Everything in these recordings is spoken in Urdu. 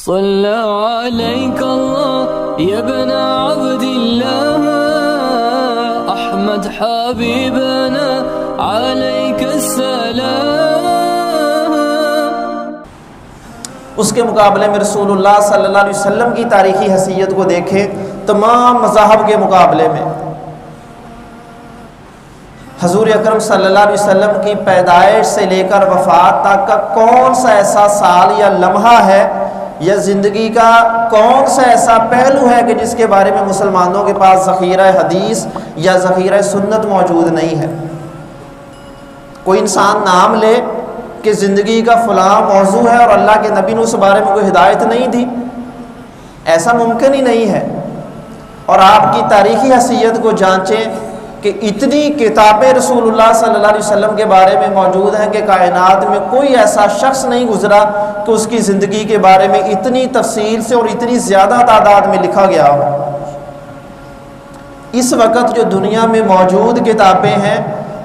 صلى عليك الله يا ابن عبد الله أحمد حبيبنا عليك السلام۔ اس کے مقابلے میں رسول اللہ صلی اللہ علیہ وسلم کی تاریخی حیثیت کو دیکھیں، تمام مذاہب کے مقابلے میں حضور اکرم صلی اللہ علیہ وسلم کی پیدائش سے لے کر وفات تک کا کون سا ایسا سال یا لمحہ ہے یا زندگی کا کون سا ایسا پہلو ہے کہ جس کے بارے میں مسلمانوں کے پاس ذخیرہ حدیث یا ذخیرہ سنت موجود نہیں ہے۔ کوئی انسان نام لے کہ زندگی کا فلاں موضوع ہے اور اللہ کے نبی نے اس بارے میں کوئی ہدایت نہیں دی، ایسا ممکن ہی نہیں ہے۔ اور آپ کی تاریخی حیثیت کو جانچیں کہ اتنی کتابیں رسول اللہ صلی اللہ علیہ وسلم کے بارے میں موجود ہیں کہ کائنات میں کوئی ایسا شخص نہیں گزرا کہ اس کی زندگی کے بارے میں اتنی تفصیل سے اور اتنی زیادہ تعداد میں لکھا گیا ہو۔ اس وقت جو دنیا میں موجود کتابیں ہیں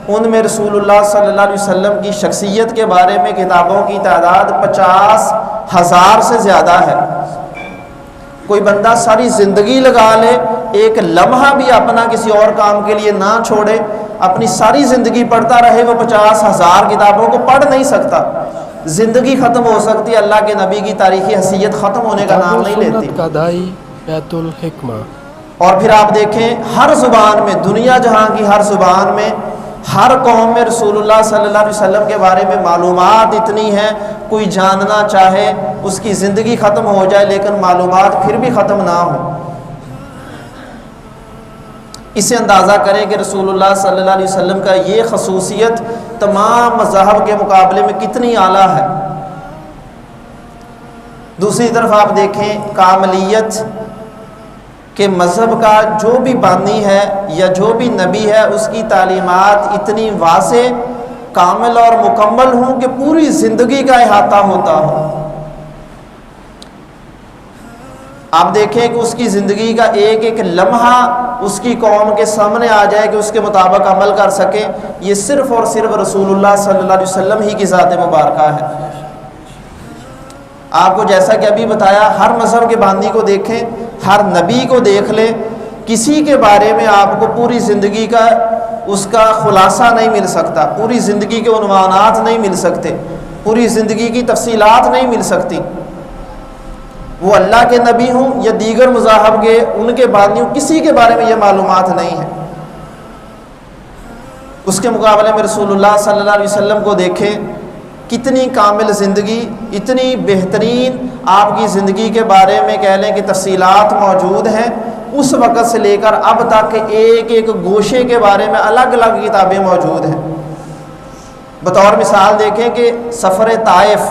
ان میں رسول اللہ صلی اللہ علیہ وسلم کی شخصیت کے بارے میں کتابوں کی تعداد 50,000 سے زیادہ ہے۔ کوئی بندہ ساری زندگی لگا لے، ایک لمحہ بھی اپنا کسی اور کام کے لیے نہ چھوڑے، اپنی ساری زندگی پڑھتا رہے، وہ 50,000 کتابوں کو پڑھ نہیں سکتا۔ زندگی ختم ہو سکتی، اللہ کے نبی کی تاریخی حیثیت ختم ہونے کا نام نہیں لیتی۔ بیت الحکمہ۔ اور پھر آپ دیکھیں ہر زبان میں، دنیا جہاں کی ہر زبان میں، ہر قوم میں رسول اللہ صلی اللہ علیہ وسلم کے بارے میں معلومات اتنی ہیں، کوئی جاننا چاہے اس کی زندگی ختم ہو جائے لیکن معلومات پھر بھی ختم نہ ہو۔ اسے اندازہ کریں کہ رسول اللہ صلی اللہ علیہ وسلم کا یہ خصوصیت تمام مذاہب کے مقابلے میں کتنی اعلیٰ ہے۔ دوسری طرف آپ دیکھیں کاملیت کہ مذہب کا جو بھی بانی ہے یا جو بھی نبی ہے اس کی تعلیمات اتنی واضح، کامل اور مکمل ہوں کہ پوری زندگی کا احاطہ ہوتا ہو۔ آپ دیکھیں کہ اس کی زندگی کا ایک ایک لمحہ اس کی قوم کے سامنے آ جائے کہ اس کے مطابق عمل کر سکے، یہ صرف اور صرف رسول اللہ صلی اللہ علیہ وسلم ہی کی ذات مبارکہ ہے۔ آپ کو جیسا کہ ابھی بتایا، ہر مذہب کے بانی کو دیکھیں، ہر نبی کو دیکھ لیں، کسی کے بارے میں آپ کو پوری زندگی کا اس کا خلاصہ نہیں مل سکتا، پوری زندگی کے عنوانات نہیں مل سکتے، پوری زندگی کی تفصیلات نہیں مل سکتی۔ وہ اللہ کے نبی ہوں یا دیگر مذاہب کے ان کے بانیوں، کسی کے بارے میں یہ معلومات نہیں ہے۔ اس کے مقابلے میں رسول اللہ صلی اللہ علیہ وسلم کو دیکھیں، کتنی کامل زندگی، اتنی بہترین آپ کی زندگی کے بارے میں کہہ لیں کہ تفصیلات موجود ہیں۔ اس وقت سے لے کر اب تک ایک ایک گوشے کے بارے میں الگ الگ کتابیں موجود ہیں۔ بطور مثال دیکھیں کہ سفر طائف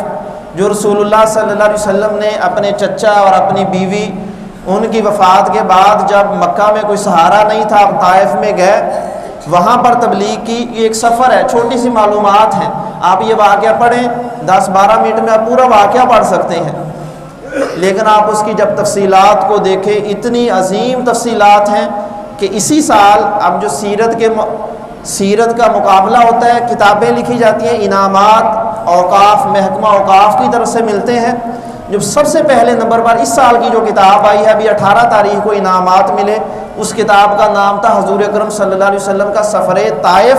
جو رسول اللہ صلی اللہ علیہ وسلم نے اپنے چچا اور اپنی بیوی ان کی وفات کے بعد جب مکہ میں کوئی سہارا نہیں تھا، اب طائف میں گئے، وہاں پر تبلیغ کی۔ یہ ایک سفر ہے، چھوٹی سی معلومات ہیں، آپ یہ واقعہ پڑھیں 10-12 منٹ میں آپ پورا واقعہ پڑھ سکتے ہیں، لیکن آپ اس کی جب تفصیلات کو دیکھیں اتنی عظیم تفصیلات ہیں کہ اسی سال اب جو سیرت کا مقابلہ ہوتا ہے، کتابیں لکھی جاتی ہیں، انعامات اوقاف، محکمہ اوقاف کی طرف سے ملتے ہیں۔ جب سب سے پہلے نمبر پر اس سال کی جو کتاب آئی ہے، ابھی 18 تاریخ کو انعامات ملے، اس کتاب کا نام تھا حضور اکرم صلی اللہ علیہ وسلم کا سفر طائف،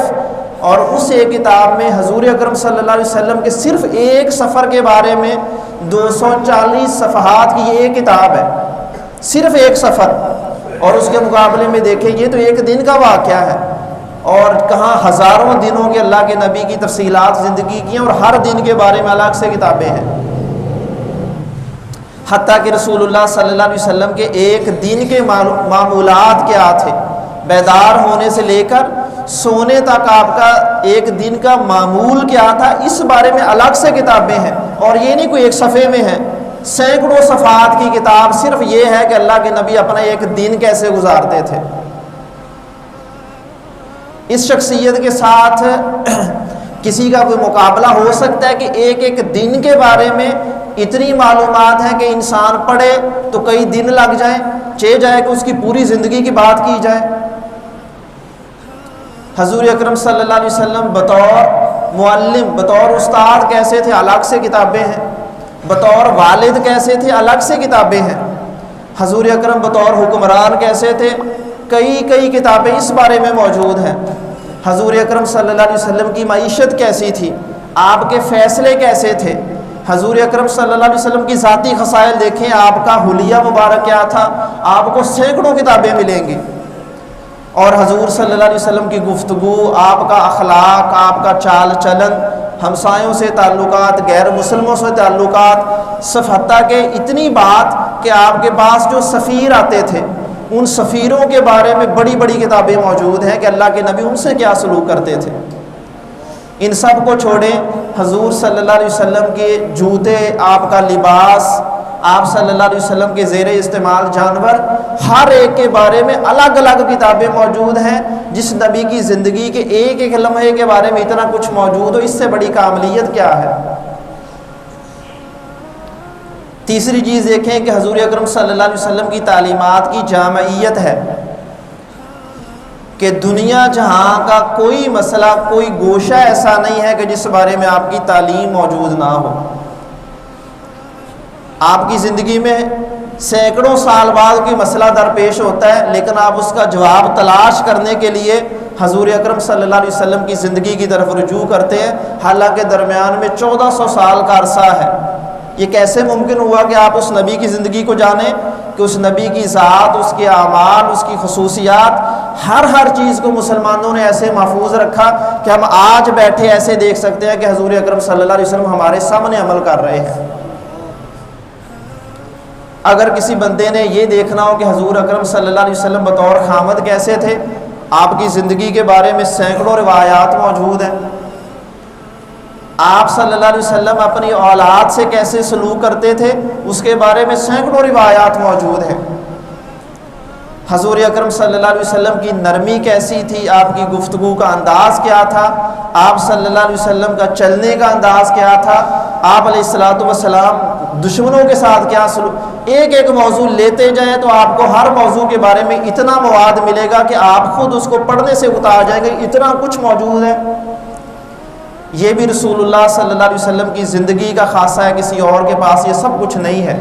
اور اس ایک کتاب میں حضور اکرم صلی اللہ علیہ وسلم کے صرف ایک سفر کے بارے میں 240 صفحات کی یہ ایک کتاب ہے، صرف ایک سفر۔ اور اس کے مقابلے میں دیکھیں یہ تو ایک دن کا واقعہ ہے، اور کہاں ہزاروں دنوں کے اللہ کے نبی کی تفصیلات زندگی کی ہیں، اور ہر دن کے بارے میں الگ سے کتابیں ہیں۔ حتیٰ کہ رسول اللہ صلی اللہ علیہ وسلم کے ایک دن کے معمولات کیا تھے، بیدار ہونے سے لے کر سونے تک آپ کا ایک دن کا معمول کیا تھا، اس بارے میں الگ سے کتابیں ہیں۔ اور یہ نہیں کوئی ایک صفحے میں ہے، سینکڑوں صفحات کی کتاب صرف یہ ہے کہ اللہ کے نبی اپنا ایک دن کیسے گزارتے تھے۔ اس شخصیت کے ساتھ کسی کا کوئی مقابلہ ہو سکتا ہے کہ ایک ایک دن کے بارے میں اتنی معلومات ہیں کہ انسان پڑھے تو کئی دن لگ جائیں، چہ جائے کہ اس کی پوری زندگی کی بات کی جائے۔ حضور اکرم صلی اللہ علیہ وسلم بطور معلم، بطور استاد کیسے تھے، الگ سے کتابیں ہیں۔ بطور والد کیسے تھے الگ سے کتابیں ہیں، حضور اکرم بطور حکمران کیسے تھے کئی کتابیں اس بارے میں موجود ہیں، حضور اکرم صلی اللہ علیہ وسلم کی معیشت کیسی تھی، آپ کے فیصلے کیسے تھے، حضور اکرم صلی اللہ علیہ وسلم کی ذاتی خصائل دیکھیں، آپ کا حلیہ مبارک کیا تھا، آپ کو سینکڑوں کتابیں ملیں گی، اور حضور صلی اللہ علیہ وسلم کی گفتگو، آپ کا اخلاق، آپ کا چال چلن، ہمسایوں سے تعلقات، غیر مسلموں سے تعلقات، صرف حتیٰ کہ اتنی بات کہ آپ کے پاس جو سفیر آتے تھے ان سفیروں کے بارے میں بڑی بڑی کتابیں موجود ہیں کہ اللہ کے نبی ان سے کیا سلوک کرتے تھے۔ ان سب کو چھوڑیں، حضور صلی اللہ علیہ وسلم کے جوتے، آپ کا لباس، آپ صلی اللہ علیہ وسلم کے زیر استعمال جانور، ہر ایک کے بارے میں الگ الگ کتابیں موجود ہیں۔ جس نبی کی زندگی کے ایک ایک لمحے کے بارے میں اتنا کچھ موجود ہو، اس سے بڑی کاملیت کیا ہے؟ تیسری چیز دیکھیں کہ حضور اکرم صلی اللہ علیہ وسلم کی تعلیمات کی جامعیت ہے کہ دنیا جہاں کا کوئی مسئلہ، کوئی گوشہ ایسا نہیں ہے کہ جس بارے میں آپ کی تعلیم موجود نہ ہو۔ آپ کی زندگی میں سینکڑوں سال بعد کوئی مسئلہ درپیش ہوتا ہے، لیکن آپ اس کا جواب تلاش کرنے کے لیے حضور اکرم صلی اللہ علیہ وسلم کی زندگی کی طرف رجوع کرتے ہیں، حالانکہ درمیان میں 1400 سال کا عرصہ ہے۔ یہ کیسے ممکن ہوا کہ آپ اس نبی کی زندگی کو جانیں کہ اس نبی کی ذات، اس کے اعمال، اس کی خصوصیات، ہر چیز کو مسلمانوں نے ایسے محفوظ رکھا کہ ہم آج بیٹھے ایسے دیکھ سکتے ہیں کہ حضور اکرم صلی اللہ علیہ وسلم ہمارے سامنے عمل کر رہے ہیں۔ اگر کسی بندے نے یہ دیکھنا ہو کہ حضور اکرم صلی اللہ علیہ وسلم بطور خامد کیسے تھے، آپ کی زندگی کے بارے میں سینکڑوں روایات موجود ہیں۔ آپ صلی اللہ علیہ وسلم اپنی اولاد سے کیسے سلوک کرتے تھے، اس کے بارے میں سینکڑوں روایات موجود ہیں۔ حضور اکرم صلی اللہ علیہ وسلم کی نرمی کیسی تھی، آپ کی گفتگو کا انداز کیا تھا، آپ صلی اللہ علیہ وسلم کا چلنے کا انداز کیا تھا، آپ علیہ الصلوۃ والسلام دشمنوں کے ساتھ کیا سلوک، ایک موضوع لیتے جائیں تو آپ کو ہر موضوع کے بارے میں اتنا مواد ملے گا کہ آپ خود اس کو پڑھنے سے اتار جائیں گے، اتنا کچھ موجود ہے۔ یہ بھی رسول اللہ صلی اللہ علیہ وسلم کی زندگی کا خاصہ ہے، کسی اور کے پاس یہ سب کچھ نہیں ہے۔